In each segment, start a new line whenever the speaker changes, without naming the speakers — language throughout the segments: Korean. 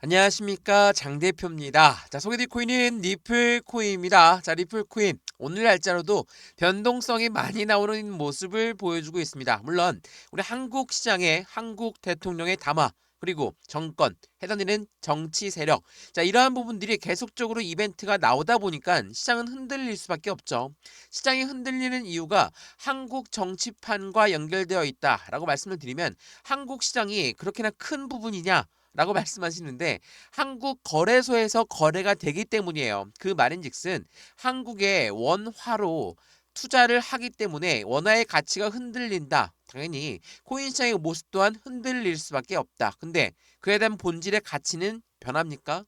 안녕하십니까, 장 대표입니다. 자, 소개드릴 코인은 리플 코인입니다. 자, 리플 코인 오늘 날짜로도 변동성이 많이 나오는 모습을 보여주고 있습니다. 물론 우리 한국 시장의 한국 대통령의 담화, 그리고 정권, 해당되는 정치 세력, 자, 이러한 부분들이 계속적으로 이벤트가 나오다 보니까 시장은 흔들릴 수밖에 없죠. 시장이 흔들리는 이유가 한국 정치판과 연결되어 있다라고 말씀을 드리면, 한국 시장이 그렇게나 큰 부분이냐 라고 말씀하시는데, 한국 거래소에서 거래가 되기 때문이에요. 그 말인즉슨 한국의 원화로 투자를 하기 때문에 원화의 가치가 흔들린다. 당연히 코인 시장의 모습 또한 흔들릴 수밖에 없다. 근데 그에 대한 본질의 가치는 변합니까?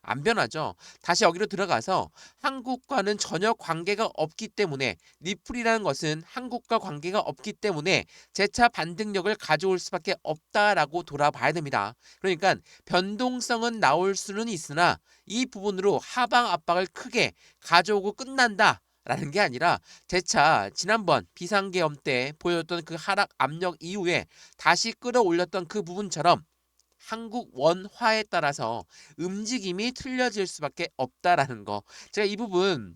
안 변하죠. 다시 여기로 들어가서 한국과는 전혀 관계가 없기 때문에, 리플이라는 것은 한국과 관계가 없기 때문에 재차 반등력을 가져올 수밖에 없다라고 돌아봐야 됩니다. 그러니까 변동성은 나올 수는 있으나 이 부분으로 하방 압박을 크게 가져오고 끝난다 라는 게 아니라, 재차 지난번 비상계엄 때 보였던 그 하락 압력 이후에 다시 끌어올렸던 그 부분처럼 한국 원화에 따라서 움직임이 틀려질 수밖에 없다라는 거, 제가 이 부분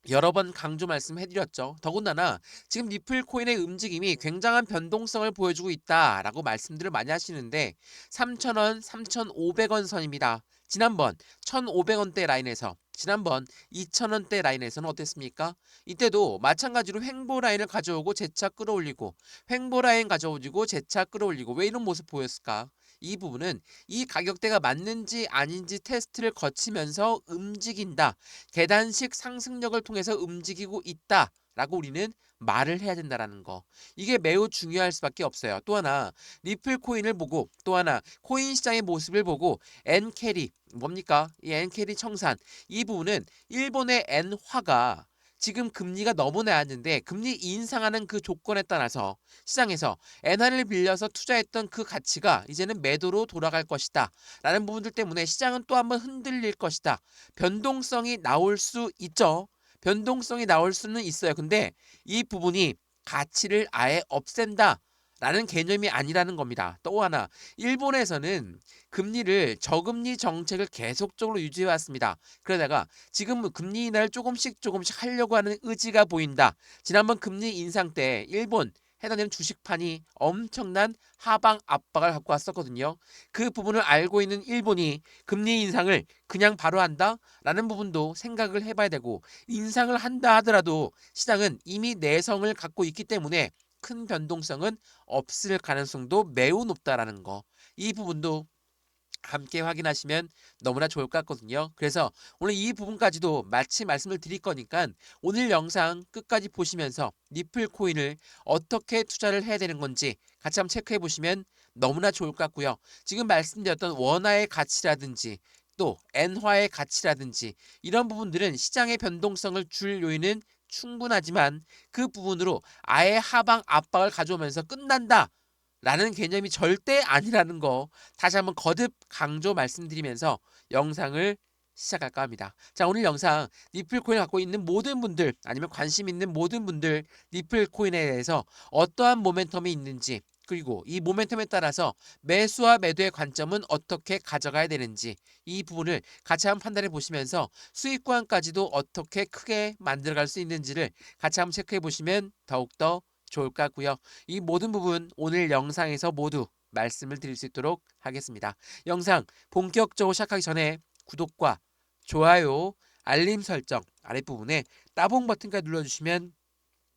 여러 번 강조 말씀해드렸죠. 더군다나 지금 리플 코인의 움직임이 굉장한 변동성을 보여주고 있다라고 말씀들을 많이 하시는데, 3,000원, 3,500원 선입니다. 지난번 1,500원대 라인에서, 지난번 2,000원대 라인에서는 어땠습니까? 이때도 마찬가지로 횡보 라인을 가져오고 재차 끌어올리고, 횡보 라인 가져오고 재차 끌어올리고, 왜 이런 모습 보였을까? 이 부분은 이 가격대가 맞는지 아닌지 테스트를 거치면서 움직인다, 계단식 상승력을 통해서 움직이고 있다라고 우리는 말을 해야 된다라는 거. 이게 매우 중요할 수밖에 없어요. 또 하나, 리플 코인을 보고, 또 하나 코인 시장의 모습을 보고, 엔캐리 뭡니까? 이 엔캐리 청산, 이 부분은 일본의 엔화가 지금 금리가 너무 낮았는데 금리 인상하는 그 조건에 따라서 시장에서 엔화를 빌려서 투자했던 그 가치가 이제는 매도로 돌아갈 것이다 라는 부분들 때문에 시장은 또 한번 흔들릴 것이다. 변동성이 나올 수 있죠. 변동성이 나올 수는 있어요. 근데 이 부분이 가치를 아예 없앤다 라는 개념이 아니라는 겁니다. 또 하나, 일본에서는 금리를 저금리 정책을 계속적으로 유지해 왔습니다. 그러다가 지금 금리 인하를 조금씩 하려고 하는 의지가 보인다. 지난번 금리 인상 때 일본 해당되는 주식판이 엄청난 하방 압박을 갖고 왔었거든요. 그 부분을 알고 있는 일본이 금리 인상을 그냥 바로 한다? 라는 부분도 생각을 해봐야 되고, 인상을 한다 하더라도 시장은 이미 내성을 갖고 있기 때문에 큰 변동성은 없을 가능성도 매우 높다라는 거. 이 부분도 함께 확인하시면 너무나 좋을 것 같거든요. 그래서 오늘 이 부분까지도 마치 말씀을 드릴 거니까 오늘 영상 끝까지 보시면서 리플 코인을 어떻게 투자를 해야 되는 건지 같이 한번 체크해 보시면 너무나 좋을 것 같고요. 지금 말씀드렸던 원화의 가치라든지 또 엔화의 가치라든지 이런 부분들은 시장의 변동성을 줄 요인은 충분하지만, 그 부분으로 아예 하방 압박을 가져오면서 끝난다 라는 개념이 절대 아니라는 거 다시 한번 거듭 강조 말씀드리면서 영상을 시작할까 합니다. 자, 오늘 영상 리플 코인을 갖고 있는 모든 분들, 아니면 관심 있는 모든 분들, 리플 코인에 대해서 어떠한 모멘텀이 있는지, 그리고 이 모멘텀에 따라서 매수와 매도의 관점은 어떻게 가져가야 되는지, 이 부분을 같이 한번 판단해 보시면서 수익권까지도 어떻게 크게 만들어갈 수 있는지를 같이 한번 체크해 보시면 더욱더 좋을 것 같고요. 이 모든 부분 오늘 영상에서 모두 말씀을 드릴 수 있도록 하겠습니다. 영상 본격적으로 시작하기 전에 구독과 좋아요, 알림 설정 아랫부분에 따봉 버튼까지 눌러주시면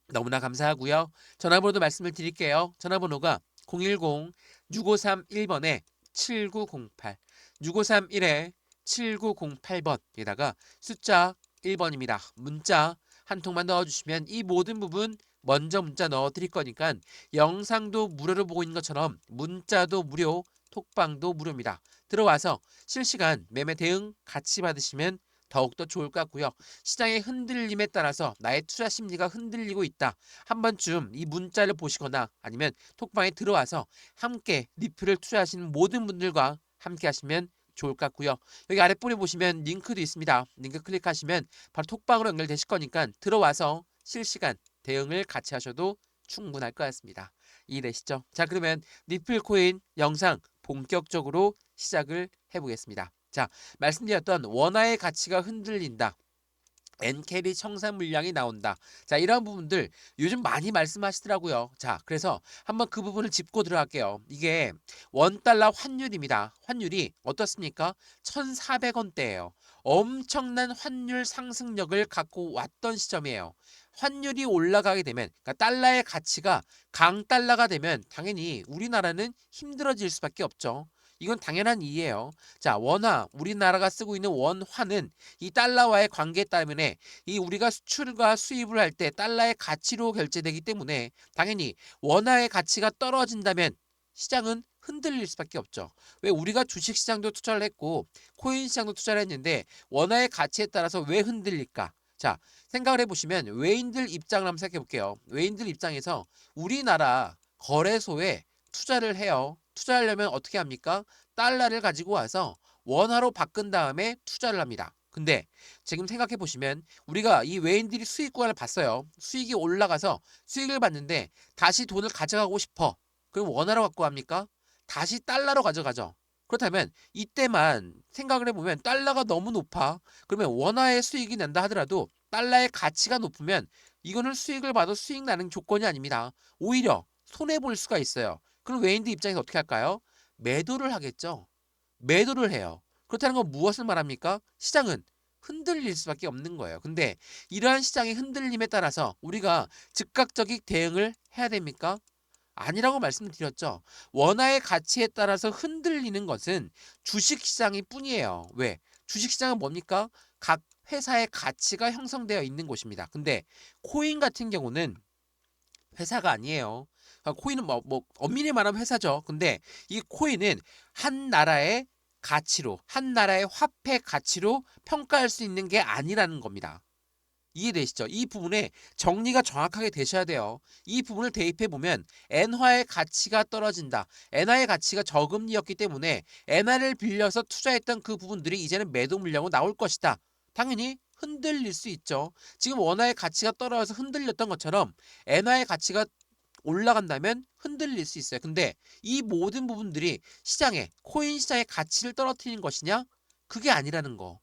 너무나 감사하고요. 전화번호도 말씀을 드릴게요. 전화번호가 010-6531번에 7908, 6531에 7908번에다가 숫자 1번입니다. 문자 한 통만 넣어주시면 이 모든 부분 먼저 문자 넣어드릴 거니까, 영상도 무료로 보고 있는 것처럼 문자도 무료, 톡방도 무료입니다. 들어와서 실시간 매매 대응 같이 받으시면 더욱더 좋을 것 같고요. 시장의 흔들림에 따라서 나의 투자 심리가 흔들리고 있다, 한 번쯤 이 문자를 보시거나 아니면 톡방에 들어와서 함께 리플을 투자하시는 모든 분들과 함께 하시면 좋을 것 같고요. 여기 아랫부분에 보시면 링크도 있습니다. 링크 클릭하시면 바로 톡방으로 연결되실 거니까 들어와서 실시간 대응을 같이 하셔도 충분할 것 같습니다. 이해되시죠? 자, 그러면 리플 코인 영상 본격적으로 시작을 해보겠습니다. 자, 말씀드렸던 원화의 가치가 흔들린다. 엔캐리 청산 물량이 나온다. 자, 이런 부분들 요즘 많이 말씀하시더라고요. 자, 그래서 한번 그 부분을 짚고 들어갈게요. 이게 원달러 환율입니다. 환율이 어떻습니까? 1,400원대예요. 엄청난 환율 상승력을 갖고 왔던 시점이에요. 환율이 올라가게 되면, 그러니까 달러의 가치가 강달러가 되면 당연히 우리나라는 힘들어질 수밖에 없죠. 이건 당연한 이해예요. 자, 원화, 우리나라가 쓰고 있는 원화는 이 달러와의 관계 때문에 이 우리가 수출과 수입을 할 때 달러의 가치로 결제되기 때문에 당연히 원화의 가치가 떨어진다면 시장은 흔들릴 수밖에 없죠. 왜 우리가 주식 시장도 투자를 했고 코인 시장도 투자를 했는데 원화의 가치에 따라서 왜 흔들릴까? 자, 생각을 해보시면 외인들 입장을 한번 생각해 볼게요. 외인들 입장에서 우리나라 거래소에 투자를 해요. 투자하려면 어떻게 합니까? 달러를 가지고 와서 원화로 바꾼 다음에 투자를 합니다. 근데 지금 생각해 보시면 우리가 이 외인들이 수익 구간을 봤어요. 수익이 올라가서 수익을 봤는데 다시 돈을 가져가고 싶어. 그럼 원화로 갖고 갑니까? 다시 달러로 가져가죠. 그렇다면 이때만 생각을 해보면 달러가 너무 높아. 그러면 원화의 수익이 난다 하더라도 달러의 가치가 높으면 이거는 수익을 봐도 수익 나는 조건이 아닙니다. 오히려 손해 볼 수가 있어요. 그럼 외인들 입장에서 어떻게 할까요? 매도를 하겠죠. 매도를 해요. 그렇다는 건 무엇을 말합니까? 시장은 흔들릴 수밖에 없는 거예요. 근데 이러한 시장의 흔들림에 따라서 우리가 즉각적인 대응을 해야 됩니까? 아니라고 말씀드렸죠. 원화의 가치에 따라서 흔들리는 것은 주식시장이 뿐이에요. 왜? 주식시장은 뭡니까? 각 회사의 가치가 형성되어 있는 곳입니다. 근데 코인 같은 경우는 회사가 아니에요. 코인은 엄밀히 말하면 회사죠. 근데 이 코인은 한 나라의 가치로, 한 나라의 화폐 가치로 평가할 수 있는 게 아니라는 겁니다. 이해되시죠? 이 부분에 정리가 정확하게 되셔야 돼요. 이 부분을 대입해 보면 엔화의 가치가 떨어진다. 엔화의 가치가 저금리였기 때문에 엔화를 빌려서 투자했던 그 부분들이 이제는 매도 물량으로 나올 것이다. 당연히 흔들릴 수 있죠. 지금 원화의 가치가 떨어져서 흔들렸던 것처럼 엔화의 가치가 올라간다면 흔들릴 수 있어요. 근데 이 모든 부분들이 시장에 코인 시장의 가치를 떨어뜨리는 것이냐? 그게 아니라는 거.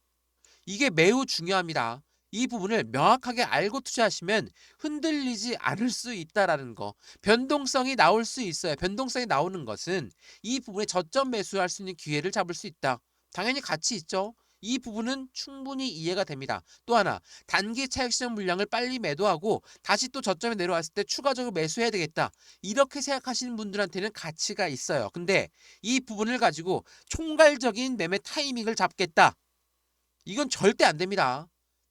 이게 매우 중요합니다. 이 부분을 명확하게 알고 투자하시면 흔들리지 않을 수 있다라는 거. 변동성이 나올 수 있어요. 변동성이 나오는 것은 이 부분에 저점 매수할 수 있는 기회를 잡을 수 있다. 당연히 가치 있죠. 이 부분은 충분히 이해가 됩니다. 또 하나, 단기 차익 실현 물량을 빨리 매도하고 다시 또 저점에 내려왔을 때 추가적으로 매수해야 되겠다. 이렇게 생각하시는 분들한테는 가치가 있어요. 근데 이 부분을 가지고 총괄적인 매매 타이밍을 잡겠다. 이건 절대 안 됩니다.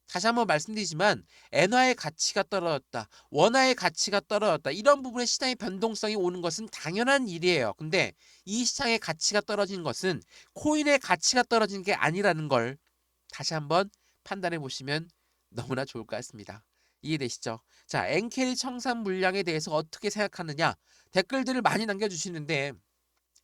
다시 한번 말씀드리지만 엔화의 가치가 떨어졌다. 원화의 가치가 떨어졌다. 이런 부분에 시장의 변동성이 오는 것은 당연한 일이에요. 근데 이 시장의 가치가 떨어진 것은 코인의 가치가 떨어진 게 아니라는 걸 다시 한번 판단해 보시면 너무나 좋을 것 같습니다. 이해되시죠? 자, 엔캐리 청산 물량에 대해서 어떻게 생각하느냐? 댓글들을 많이 남겨주시는데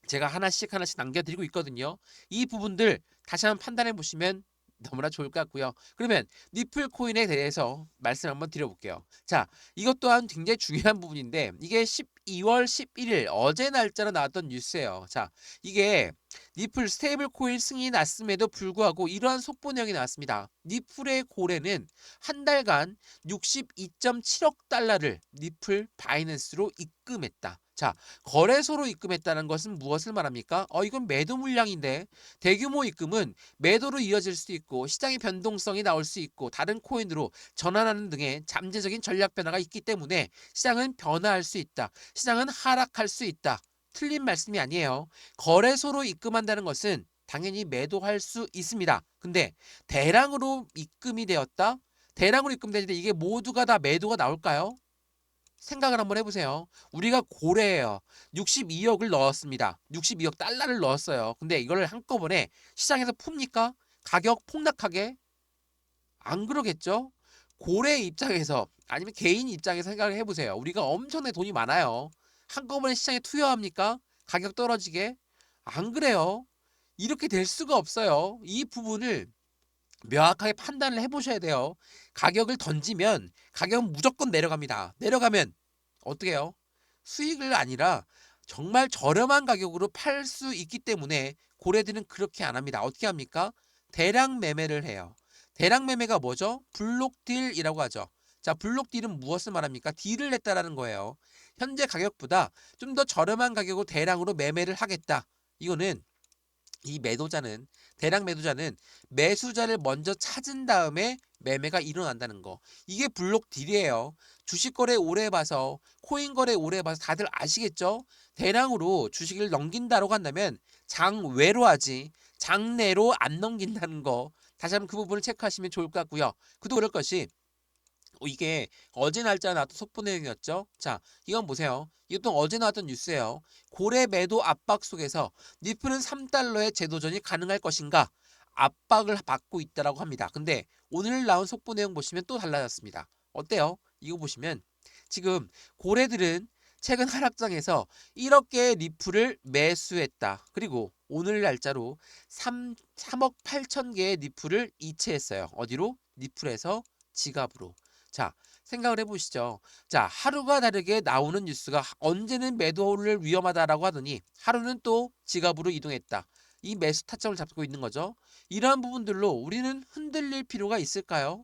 제가 하나씩 하나씩 남겨드리고 있거든요. 이 부분들 다시 한번 판단해 보시면 너무나 좋을 것 같고요. 그러면 니플 코인에 대해서 말씀 한번 드려볼게요. 자, 이것 또한 굉장히 중요한 부분인데 이게 12월 11일 어제 날짜로 나왔던 뉴스예요. 자, 이게 니플 스테이블 코인 승인이 났음에도 불구하고 이러한 속보 내용이 나왔습니다. 니플의 고래는 한 달간 62.7억 달러를 니플 바이낸스로 입금했다. 자, 거래소로 입금했다는 것은 무엇을 말합니까? 이건 매도 물량인데 대규모 입금은 매도로 이어질 수 있고 시장의 변동성이 나올 수 있고 다른 코인으로 전환하는 등의 잠재적인 전략 변화가 있기 때문에 시장은 변화할 수 있다. 시장은 하락할 수 있다. 틀린 말씀이 아니에요. 거래소로 입금한다는 것은 당연히 매도할 수 있습니다. 근데 대량으로 입금이 되었다? 대량으로 입금되는데 이게 모두가 다 매도가 나올까요? 생각을 한번 해보세요. 우리가 고래예요. 62억을 넣었습니다. 62억 달러를 넣었어요. 근데 이걸 한꺼번에 시장에서 풉니까? 가격 폭락하게? 안 그러겠죠? 고래 입장에서 아니면 개인 입장에서 생각을 해보세요. 우리가 엄청나게 돈이 많아요. 한꺼번에 시장에 투여합니까? 가격 떨어지게? 안 그래요. 이렇게 될 수가 없어요. 이 부분을 명확하게 판단을 해보셔야 돼요. 가격을 던지면 가격은 무조건 내려갑니다. 내려가면 어떻게 해요? 수익을 아니라 정말 저렴한 가격으로 팔 수 있기 때문에 고래들은 그렇게 안 합니다. 어떻게 합니까? 대량 매매를 해요. 대량 매매가 뭐죠? 블록딜이라고 하죠. 자, 블록딜은 무엇을 말합니까? 딜을 냈다라는 거예요. 현재 가격보다 좀 더 저렴한 가격으로 대량으로 매매를 하겠다. 이거는 이 매도자는 대량 매도자는 매수자를 먼저 찾은 다음에 매매가 일어난다는 거. 이게 블록 딜이에요. 주식 거래 오래 봐서 코인 거래 오래 봐서 다들 아시겠죠? 대량으로 주식을 넘긴다고 한다면 장외로 하지 장내로 안 넘긴다는 거. 다시 한번 그 부분을 체크하시면 좋을 것 같고요. 그도 그럴 것이 이게 어제 날짜 나왔던 속보 내용이었죠. 자, 이건 보세요. 이것도 어제 나왔던 뉴스예요. 고래 매도 압박 속에서 니플은 3달러의 재도전이 가능할 것인가? 압박을 받고 있다라고 합니다. 근데 오늘 나온 속보 내용 보시면 또 달라졌습니다. 어때요? 이거 보시면 지금 고래들은 최근 하락장에서 1억 개의 리플을 매수했다. 그리고 오늘 날짜로 3억 8천 개의 리플을 이체했어요. 어디로? 리플에서 지갑으로. 자, 생각을 해보시죠. 자, 하루가 다르게 나오는 뉴스가 언제는 매도를 위험하다라고 하더니 하루는 또 지갑으로 이동했다. 이 매수 타점을 잡고 있는 거죠. 이러한 부분들로 우리는 흔들릴 필요가 있을까요?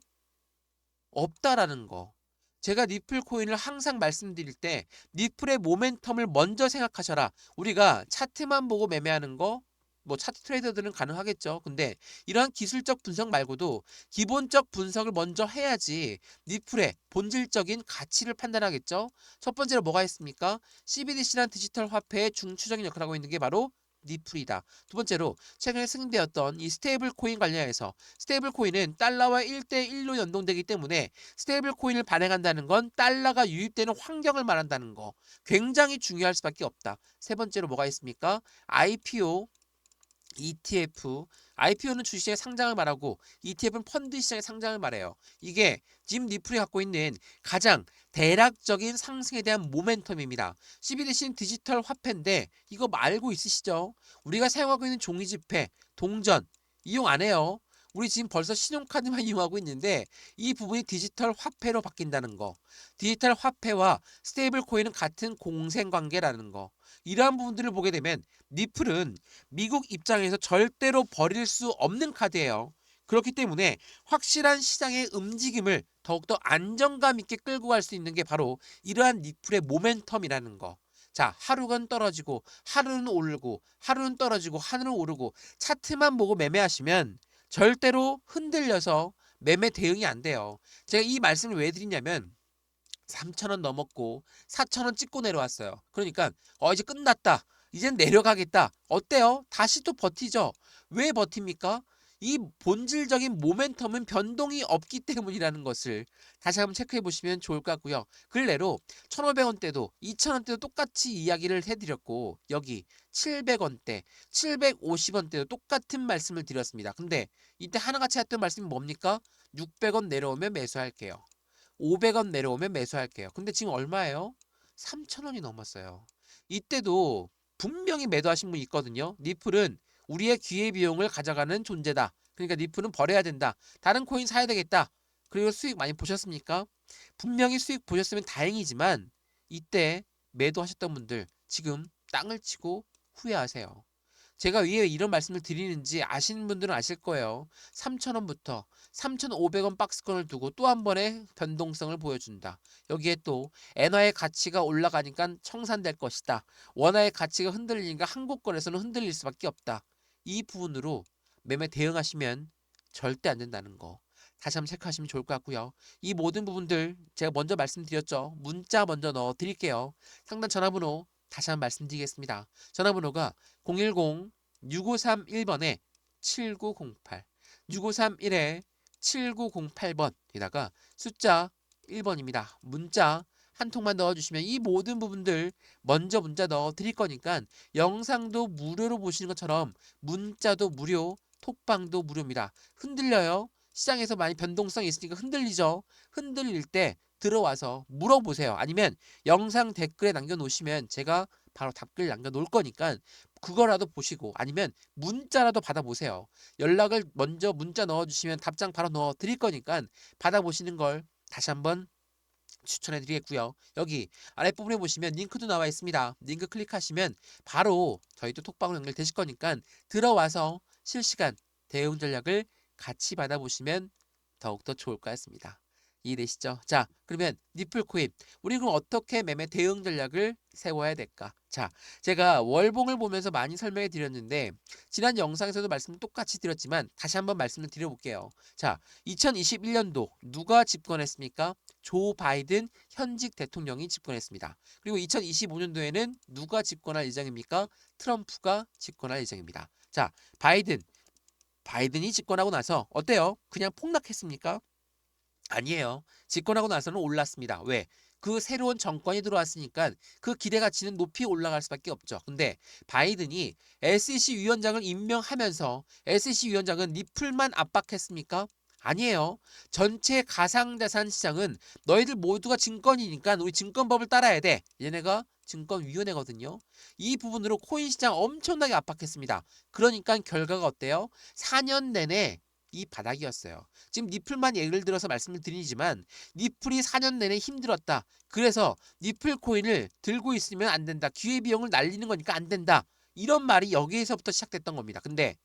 없다라는 거. 제가 니플 코인을 항상 말씀드릴 때 니플의 모멘텀을 먼저 생각하셔라. 우리가 차트만 보고 매매하는 거 뭐 차트 트레이더들은 가능하겠죠. 근데 이러한 기술적 분석 말고도 기본적 분석을 먼저 해야지 니플의 본질적인 가치를 판단하겠죠. 첫 번째로 뭐가 있습니까? CBDC란 디지털 화폐의 중추적인 역할을 하고 있는 게 바로 니플이다. 두 번째로 최근에 승인되었던 이 스테이블 코인 관련해서 스테이블 코인은 달러와 1대1로 연동되기 때문에 스테이블 코인을 발행한다는 건 달러가 유입되는 환경을 말한다는 거. 굉장히 중요할 수밖에 없다. 세 번째로 뭐가 있습니까? IPO, ETF, IPO는 주식시장의 상장을 말하고 ETF는 펀드 시장의 상장을 말해요. 이게 지금 니플이 갖고 있는 가장 대략적인 상승에 대한 모멘텀입니다. CBDC는 디지털 화폐인데 이거 알고 있으시죠? 우리가 사용하고 있는 종이지폐, 동전 이용 안 해요. 우리 지금 벌써 신용카드만 이용하고 있는데 이 부분이 디지털 화폐로 바뀐다는 거. 디지털 화폐와 스테이블 코인은 같은 공생관계라는 거. 이러한 부분들을 보게 되면 니플은 미국 입장에서 절대로 버릴 수 없는 카드예요. 그렇기 때문에 확실한 시장의 움직임을 더욱더 안정감 있게 끌고 갈 수 있는 게 바로 이러한 니플의 모멘텀이라는 거. 자, 하루는 떨어지고 하루는 오르고 하루는 떨어지고 하루는 오르고 차트만 보고 매매하시면 절대로 흔들려서 매매 대응이 안 돼요. 제가 이 말씀을 왜 드리냐면 3,000원 넘었고 4,000원 찍고 내려왔어요. 그러니까 이제 끝났다. 이젠 내려가겠다. 어때요? 다시 또 버티죠. 왜 버팁니까? 이 본질적인 모멘텀은 변동이 없기 때문이라는 것을 다시 한번 체크해 보시면 좋을 것 같고요. 근래로 1,500원대도 2,000원대도 똑같이 이야기를 해드렸고 여기 700원대, 750원대도 똑같은 말씀을 드렸습니다. 근데 이때 하나같이 했던 말씀이 뭡니까? 600원 내려오면 매수할게요. 500원 내려오면 매수할게요. 근데 지금 얼마예요? 3,000원이 넘었어요. 이때도 분명히 매도하신 분이 있거든요. 니플은 우리의 기회비용을 가져가는 존재다. 그러니까 니플은 버려야 된다. 다른 코인 사야 되겠다. 그리고 수익 많이 보셨습니까? 분명히 수익 보셨으면 다행이지만 이때 매도하셨던 분들 지금 땅을 치고 후회하세요. 제가 왜 이런 말씀을 드리는지 아시는 분들은 아실 거예요. 3,000원부터 3,500원 박스권을 두고 또 한 번의 변동성을 보여준다. 여기에 또 엔화의 가치가 올라가니까 청산될 것이다. 원화의 가치가 흔들리니까 한국권에서는 흔들릴 수밖에 없다. 이 부분으로 매매 대응하시면 절대 안 된다는 거. 다시 한번 체크하시면 좋을 것 같고요. 이 모든 부분들 제가 먼저 말씀드렸죠. 문자 먼저 넣어 드릴게요. 상단 전화번호 다시 한번 말씀드리겠습니다. 전화번호가 010-6531번에 7908 6531에 7908번에다가 숫자 1번입니다. 문자 한 통만 넣어주시면 이 모든 부분들 먼저 문자 넣어 드릴 거니까 영상도 무료로 보시는 것처럼 문자도 무료, 톡방도 무료입니다. 흔들려요. 시장에서 많이 변동성이 있으니까 흔들리죠. 흔들릴 때 들어와서 물어보세요. 아니면 영상 댓글에 남겨놓으시면 제가 바로 답글 남겨놓을 거니까 그거라도 보시고 아니면 문자라도 받아보세요. 연락을 먼저 문자 넣어주시면 답장 바로 넣어 드릴 거니까 받아보시는 걸 다시 한번 추천해 드리겠고요. 여기 아랫부분에 보시면 링크도 나와 있습니다. 링크 클릭하시면 바로 저희 또 톡방으로 연결되실 거니까 들어와서 실시간 대응 전략을 같이 받아보시면 더욱더 좋을 것 같습니다. 이해되시죠? 자, 그러면 니플코인 우리 그럼 어떻게 매매 대응 전략을 세워야 될까? 자, 제가 월봉을 보면서 많이 설명해 드렸는데 지난 영상에서도 말씀 똑같이 드렸지만 다시 한번 말씀을 드려볼게요. 자, 2021년도 누가 집권했습니까? 조 바이든 현직 대통령이 집권했습니다. 그리고 2025년도에는 누가 집권할 예정입니까? 트럼프가 집권할 예정입니다. 자, 바이든이 집권하고 나서 어때요? 그냥 폭락했습니까? 아니에요. 집권하고 나서는 올랐습니다. 왜? 그 새로운 정권이 들어왔으니까 그 기대 가치는 높이 올라갈 수밖에 없죠. 근데 바이든이 SEC 위원장을 임명하면서 SEC 위원장은 리플만 압박했습니까? 아니에요. 전체 가상자산 시장은 너희들 모두가 증권이니까 우리 증권법을 따라야 돼. 얘네가 증권위원회거든요. 이 부분으로 코인 시장 엄청나게 압박했습니다. 그러니까 결과가 어때요? 4년 내내 이 바닥이었어요. 지금 니플만 예를 들어서 말씀을 드리지만 니플이 4년 내내 힘들었다. 그래서 니플 코인을 들고 있으면 안 된다. 기회비용을 날리는 거니까 안 된다. 이런 말이 여기에서부터 시작됐던 겁니다. 근데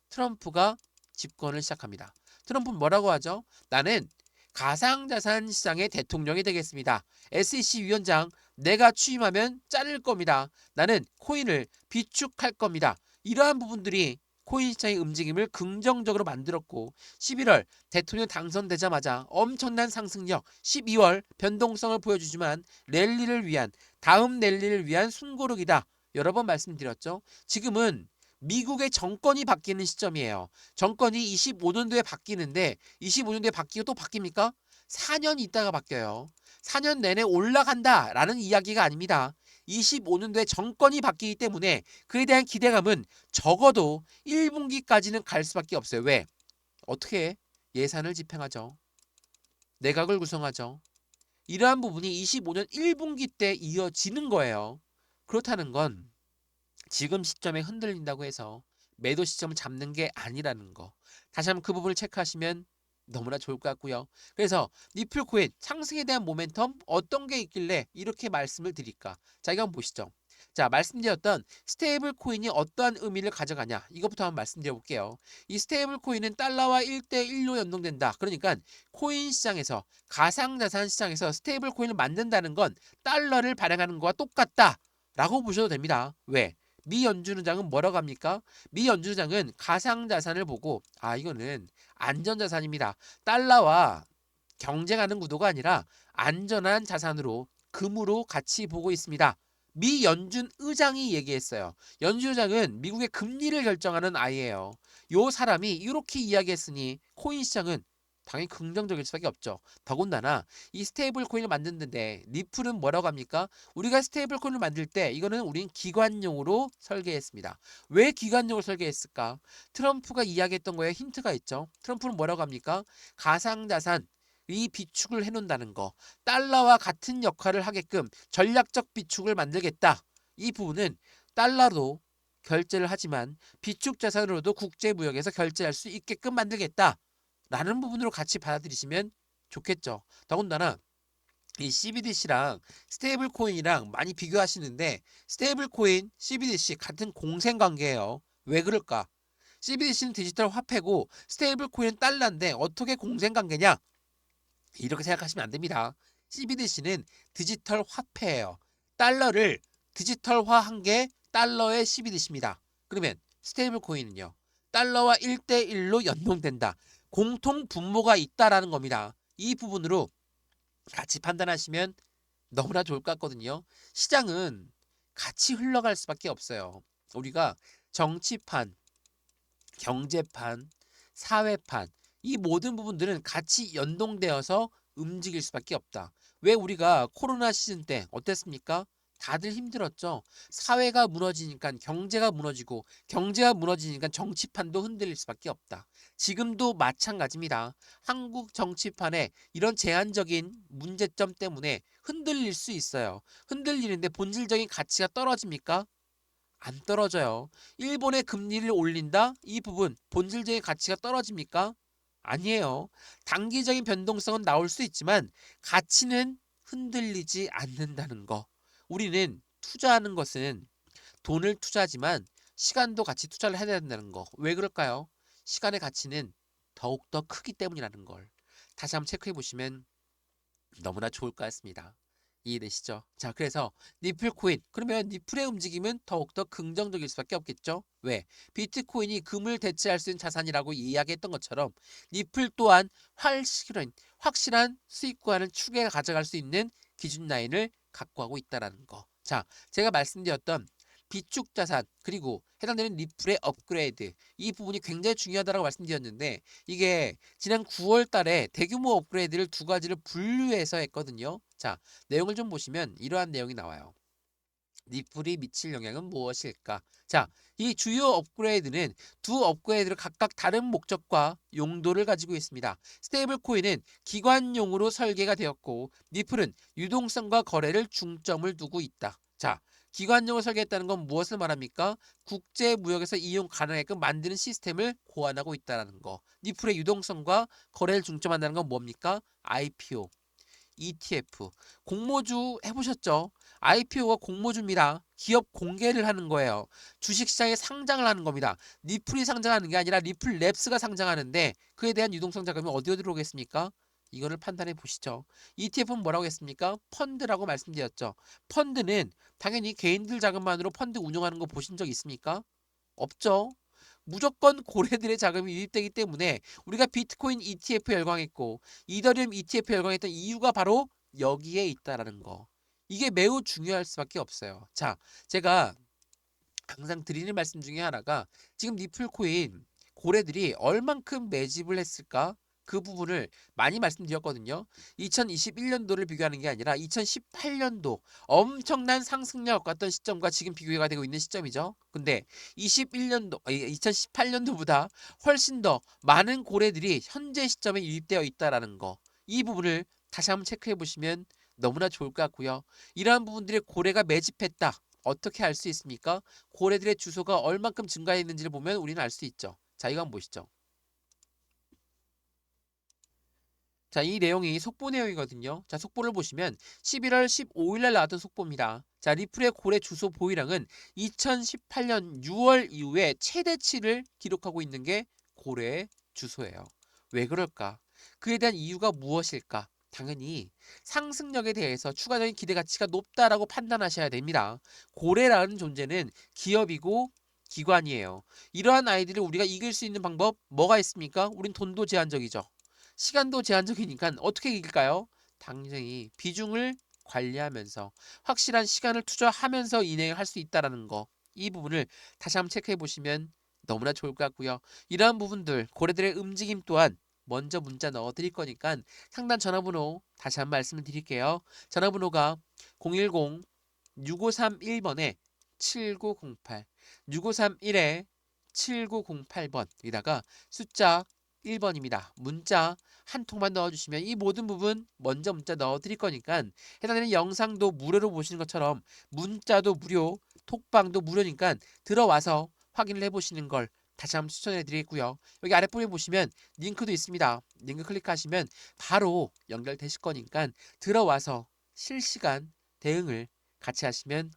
트럼프가 집권을 시작합니다. 트럼프는 뭐라고 하죠? 나는 가상자산 시장의 대통령이 되겠습니다. SEC 위원장 내가 취임하면 자를 겁니다. 나는 코인을 비축할 겁니다. 이러한 부분들이 코인 시장의 움직임을 긍정적으로 만들었고 11월 대통령 당선되자마자 엄청난 상승력 12월 변동성을 보여주지만 다음 랠리를 위한 숨고르기다. 여러 번 말씀드렸죠. 지금은 미국의 정권이 바뀌는 시점이에요. 정권이 25년도에 바뀌는데 25년도에 바뀌고 또 바뀝니까? 4년 있다가 바뀌어요. 4년 내내 올라간다라는 이야기가 아닙니다. 25년도에 정권이 바뀌기 때문에 그에 대한 기대감은 적어도 1분기까지는 갈 수밖에 없어요. 왜? 어떻게 예산을 집행하죠? 내각을 구성하죠. 이러한 부분이 25년 1분기 때 이어지는 거예요. 그렇다는 건 지금 시점에 흔들린다고 해서 매도 시점을 잡는 게 아니라는 거. 다시 한번 그 부분을 체크하시면 너무나 좋을 것 같고요. 그래서 니플코인 상승에 대한 모멘텀 어떤 게 있길래 이렇게 말씀을 드릴까? 자, 이거 한번 보시죠. 자, 말씀드렸던 스테이블 코인이 어떠한 의미를 가져가냐? 이것부터 한번 말씀드려 볼게요. 이 스테이블 코인은 달러와 1대1로 연동된다. 그러니까 코인 시장에서 가상자산 시장에서 스테이블 코인을 만든다는 건 달러를 발행하는 거와 똑같다. 라고 보셔도 됩니다. 왜? 미 연준의장은 뭐라고 합니까? 미 연준의장은 가상자산을 보고 이거는 안전자산입니다. 달러와 경쟁하는 구도가 아니라 안전한 자산으로 금으로 같이 보고 있습니다. 미 연준 의장이 얘기했어요. 연준 의장은 미국의 금리를 결정하는 아이예요. 요 사람이 이렇게 이야기했으니 코인 시장은 당연히 긍정적일 수밖에 없죠. 더군다나 이 스테이블 코인을 만드는데 리플은 뭐라고 합니까? 우리가 스테이블 코인을 만들 때 이거는 우린 기관용으로 설계했습니다. 왜 기관용으로 설계했을까? 트럼프가 이야기했던 거에 힌트가 있죠. 트럼프는 뭐라고 합니까? 가상자산 이 비축을 해놓는다는 거, 달러와 같은 역할을 하게끔 전략적 비축을 만들겠다. 이 부분은 달러로 결제를 하지만 비축 자산으로도 국제무역에서 결제할 수 있게끔 만들겠다. 라는 부분으로 같이 받아들이시면 좋겠죠. 더군다나 이 CBDC랑 스테이블 코인이랑 많이 비교하시는데 스테이블 코인, CBDC 같은 공생 관계예요. 왜 그럴까? CBDC는 디지털 화폐고 스테이블 코인은 달러인데 어떻게 공생 관계냐? 이렇게 생각하시면 안 됩니다. CBDC는 디지털 화폐예요. 달러를 디지털화한 게 달러의 CBDC입니다. 그러면 스테이블 코인은요. 달러와 1대1로 연동된다. 공통 분모가 있다라는 겁니다. 이 부분으로 같이 판단하시면 너무나 좋을 것 같거든요. 시장은 같이 흘러갈 수밖에 없어요. 우리가 정치판, 경제판, 사회판 이 모든 부분들은 같이 연동되어서 움직일 수밖에 없다. 왜 우리가 코로나 시즌 때 어땠습니까? 다들 힘들었죠. 사회가 무너지니까 경제가 무너지고 경제가 무너지니까 정치판도 흔들릴 수밖에 없다. 지금도 마찬가지입니다. 한국 정치판에 이런 제한적인 문제점 때문에 흔들릴 수 있어요. 흔들리는데 본질적인 가치가 떨어집니까? 안 떨어져요. 일본의 금리를 올린다? 이 부분 본질적인 가치가 떨어집니까? 아니에요. 단기적인 변동성은 나올 수 있지만 가치는 흔들리지 않는다는 거. 우리는 투자하는 것은 돈을 투자하지만 시간도 같이 투자를 해야 된다는 거. 왜 그럴까요? 시간의 가치는 더욱더 크기 때문이라는 걸 다시 한번 체크해 보시면 너무나 좋을 것 같습니다. 이해되시죠? 자, 그래서 니플 코인. 그러면 니플의 움직임은 더욱더 긍정적일 수밖에 없겠죠? 왜? 비트코인이 금을 대체할 수 있는 자산이라고 이야기했던 것처럼 니플 또한 확실한 수익권을 추게 가져갈 수 있는 기준 라인을 갖고 하고 있다라는 거. 자, 제가 말씀드렸던 비축 자산 그리고 해당되는 니플의 업그레이드 이 부분이 굉장히 중요하다고 말씀드렸는데 이게 지난 9월 달에 대규모 업그레이드를 두 가지를 분류해서 했거든요. 자, 내용을 좀 보시면 이러한 내용이 나와요. 니플이 미칠 영향은 무엇일까? 자, 이 주요 업그레이드는 두 업그레이드를 각각 다른 목적과 용도를 가지고 있습니다. 스테이블 코인은 기관용으로 설계가 되었고 니플은 유동성과 거래를 중점을 두고 있다. 자, 기관용을 설계했다는 건 무엇을 말합니까? 국제 무역에서 이용 가능하게끔 만드는 시스템을 고안하고 있다는 거. 니플의 유동성과 거래를 중점한다는 건 뭡니까? IPO, ETF, 공모주 해보셨죠? IPO가 공모주입니다. 기업 공개를 하는 거예요. 주식시장에 상장을 하는 겁니다. 리플이 상장하는 게 아니라 리플 랩스가 상장하는데 그에 대한 유동성 자금이 어디로 들어오겠습니까? 이거를 판단해 보시죠. ETF는 뭐라고 했습니까? 펀드라고 말씀드렸죠. 펀드는 당연히 개인들 자금만으로 펀드 운영하는 거 보신 적 있습니까? 없죠. 무조건 고래들의 자금이 유입되기 때문에 우리가 비트코인 ETF 열광했고 이더리움 ETF 열광했던 이유가 바로 여기에 있다라는 거. 이게 매우 중요할 수밖에 없어요. 자, 제가 항상 드리는 말씀 중에 하나가 지금 니플코인 고래들이 얼만큼 매집을 했을까? 그 부분을 많이 말씀드렸거든요. 2021년도를 비교하는 게 아니라 2018년도 엄청난 상승력 같던 시점과 지금 비교가 되고 있는 시점이죠. 근데 2018년도보다 훨씬 더 많은 고래들이 현재 시점에 유입되어 있다라는 거. 이 부분을 다시 한번 체크해 보시면 너무나 좋을 것 같고요. 이러한 부분들이 고래가 매집했다. 어떻게 알 수 있습니까? 고래들의 주소가 얼만큼 증가했는지를 보면 우리는 알 수 있죠. 자, 이거 한번 보시죠. 자, 이 내용이 속보 내용이거든요. 자, 속보를 보시면 11월 15일 날 나왔던 속보입니다. 자, 리플의 고래 주소 보유량은 2018년 6월 이후에 최대치를 기록하고 있는 게 고래의 주소예요. 왜 그럴까? 그에 대한 이유가 무엇일까? 당연히 상승력에 대해서 추가적인 기대 가치가 높다라고 판단하셔야 됩니다. 고래라는 존재는 기업이고 기관이에요. 이러한 아이들을 우리가 이길 수 있는 방법 뭐가 있습니까? 우린 돈도 제한적이죠. 시간도 제한적이니까 어떻게 이길까요? 당연히 비중을 관리하면서 확실한 시간을 투자하면서 인행할 수 있다라는 거. 이 부분을 다시 한번 체크해 보시면 너무나 좋을 것 같고요. 이러한 부분들 고래들의 움직임 또한 먼저 문자 넣어 드릴 거니까 상단 전화번호 다시 한번 말씀을 드릴게요. 전화번호가 010-6531번에 7908 6531에 7908번에다가 숫자 1번입니다. 문자 한 통만 넣어주시면 이 모든 부분 먼저 문자 넣어드릴 거니까 해당되는 영상도 무료로 보시는 것처럼 문자도 무료, 톡방도 무료니까 들어와서 확인을 해보시는 걸 다시 한번 추천해 드리고요. 여기 아랫부분에 보시면 링크도 있습니다. 링크 클릭하시면 바로 연결되실 거니까 들어와서 실시간 대응을 같이 하시면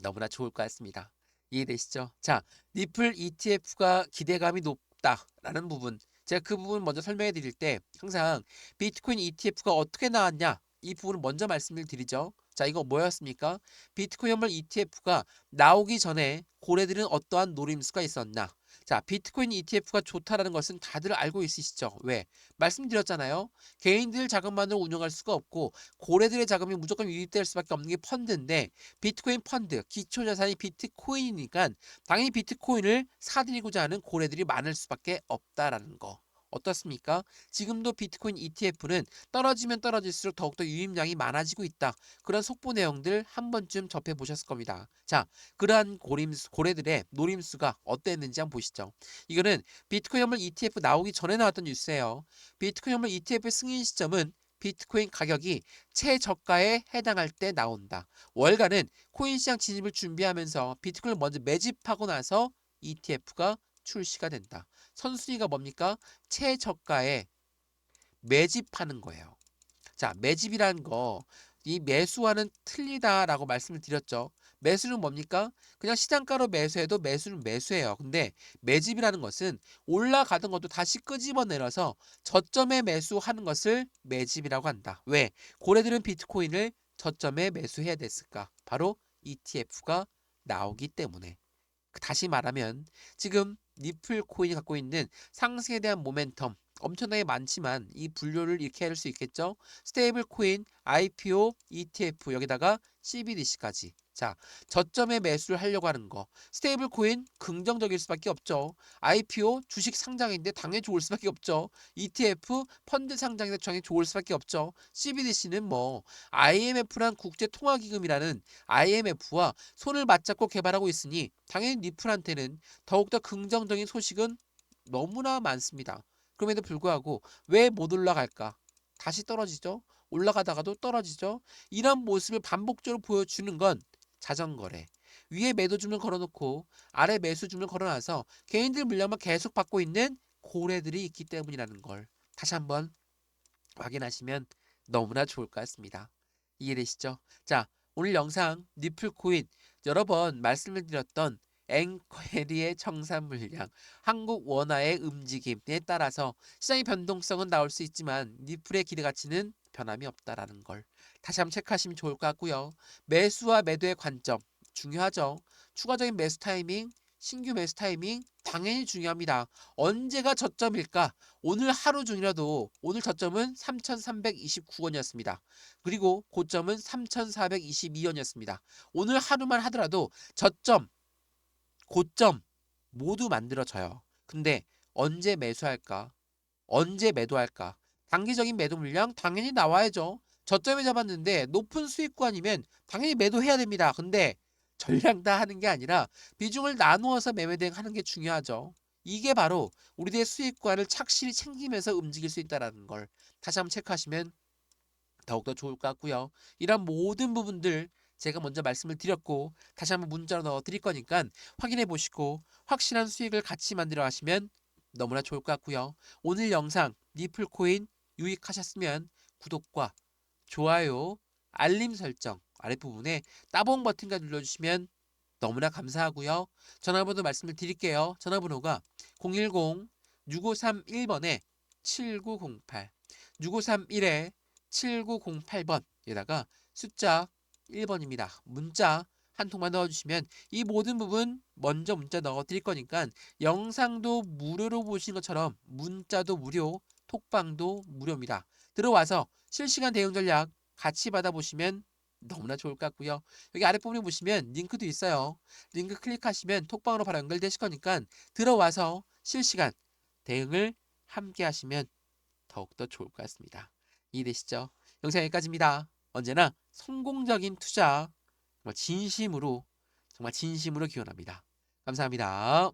너무나 좋을 것 같습니다. 이해되시죠? 자, 리플 ETF가 기대감이 높다라는 부분. 제가 그 부분 먼저 설명해 드릴 때 항상 비트코인 ETF가 어떻게 나왔냐? 이 부분을 먼저 말씀을 드리죠. 자, 이거 뭐였습니까? 비트코인 현물 ETF가 나오기 전에 고래들은 어떠한 노림수가 있었나? 자, 비트코인 ETF가 좋다라는 것은 다들 알고 있으시죠? 왜? 말씀드렸잖아요. 개인들 자금만으로 운영할 수가 없고 고래들의 자금이 무조건 유입될 수밖에 없는 게 펀드인데 비트코인 펀드, 기초 자산이 비트코인이니까 당연히 비트코인을 사들이고자 하는 고래들이 많을 수밖에 없다라는 거. 어떻습니까? 지금도 비트코인 ETF는 떨어지면 떨어질수록 더욱더 유입량이 많아지고 있다. 그런 속보 내용들 한 번쯤 접해 보셨을 겁니다. 자, 그러한 고래들의 노림수가 어땠는지 한번 보시죠. 이거는 비트코인 현물 ETF 나오기 전에 나왔던 뉴스예요. 비트코인 현물 ETF 승인 시점은 비트코인 가격이 최저가에 해당할 때 나온다. 월가는 코인 시장 진입을 준비하면서 비트코인을 먼저 매집하고 나서 ETF가 출시가 된다. 선순위가 뭡니까? 최저가에 매집하는 거예요. 자, 매집이라는 거, 이 매수와는 틀리다라고 말씀을 드렸죠. 매수는 뭡니까? 그냥 시장가로 매수해도 매수는 매수예요. 근데 매집이라는 것은 올라가던 것도 다시 끄집어내려서 저점에 매수하는 것을 매집이라고 한다. 왜? 고래들은 비트코인을 저점에 매수해야 됐을까? 바로 ETF가 나오기 때문에. 다시 말하면 지금 니플 코인이 갖고 있는 상승에 대한 모멘텀 엄청나게 많지만 이 분류를 이렇게 할 수 있겠죠. 스테이블 코인, IPO, ETF 여기다가 CBDC까지. 자, 저점에 매수를 하려고 하는 거. 스테이블 코인 긍정적일 수밖에 없죠. IPO 주식 상장인데 당연히 좋을 수밖에 없죠. ETF 펀드 상장인데 당연히 좋을 수밖에 없죠. CBDC는 뭐 IMF란 국제통화기금이라는 IMF와 손을 맞잡고 개발하고 있으니 당연히 니플한테는 더욱더 긍정적인 소식은 너무나 많습니다. 그럼에도 불구하고 왜 못 올라갈까? 다시 떨어지죠. 올라가다가도 떨어지죠. 이런 모습을 반복적으로 보여주는 건 자전거래. 위에 매도 주문을 걸어놓고 아래 매수 주문을 걸어놔서 개인들 물량만 계속 받고 있는 고래들이 있기 때문이라는 걸 다시 한번 확인하시면 너무나 좋을 것 같습니다. 이해되시죠? 자, 오늘 영상 니플코인 여러 번 말씀을 드렸던 엔퀘리의 청산 물량, 한국 원화의 움직임에 따라서 시장의 변동성은 나올 수 있지만 니플의 기대 가치는 변함이 없다라는 걸 다시 한번 체크하시면 좋을 것 같고요. 매수와 매도의 관점 중요하죠. 추가적인 매수 타이밍, 신규 매수 타이밍 당연히 중요합니다. 언제가 저점일까? 오늘 하루 중이라도 오늘 저점은 3,329원이었습니다. 그리고 고점은 3,422원이었습니다. 오늘 하루만 하더라도 저점, 고점 모두 만들어져요. 근데 언제 매수할까? 언제 매도할까? 단기적인 매도 물량 당연히 나와야죠. 저점에 잡았는데 높은 수익권이면 당연히 매도해야 됩니다. 근데 전량 다 하는 게 아니라 비중을 나누어서 매매 대응하는 게 중요하죠. 이게 바로 우리들의 수익권을 착실히 챙기면서 움직일 수 있다는 걸 다시 한번 체크하시면 더욱더 좋을 것 같고요. 이런 모든 부분들 제가 먼저 말씀을 드렸고 다시 한번 문자로 넣어 드릴 거니까 확인해 보시고 확실한 수익을 같이 만들어 가시면 너무나 좋을 것 같고요. 오늘 영상 니플코인 유익하셨으면 구독과 좋아요, 알림 설정 아랫부분에 따봉 버튼까지 눌러주시면 너무나 감사하고요. 전화번호 말씀을 드릴게요. 전화번호가 010-6531번에 7908 6531에 7908번에다가 숫자 1번입니다. 문자 한 통만 넣어주시면 이 모든 부분 먼저 문자 넣어드릴 거니까 영상도 무료로 보신 것처럼 문자도 무료, 톡방도 무료입니다. 들어와서 실시간 대응 전략 같이 받아보시면 너무나 좋을 것 같고요. 여기 아랫부분에 보시면 링크도 있어요. 링크 클릭하시면 톡방으로 바로 연결되실 거니까 들어와서 실시간 대응을 함께 하시면 더욱더 좋을 것 같습니다. 이해되시죠? 영상 여기까지입니다. 언제나 성공적인 투자 정말 진심으로 기원합니다. 감사합니다.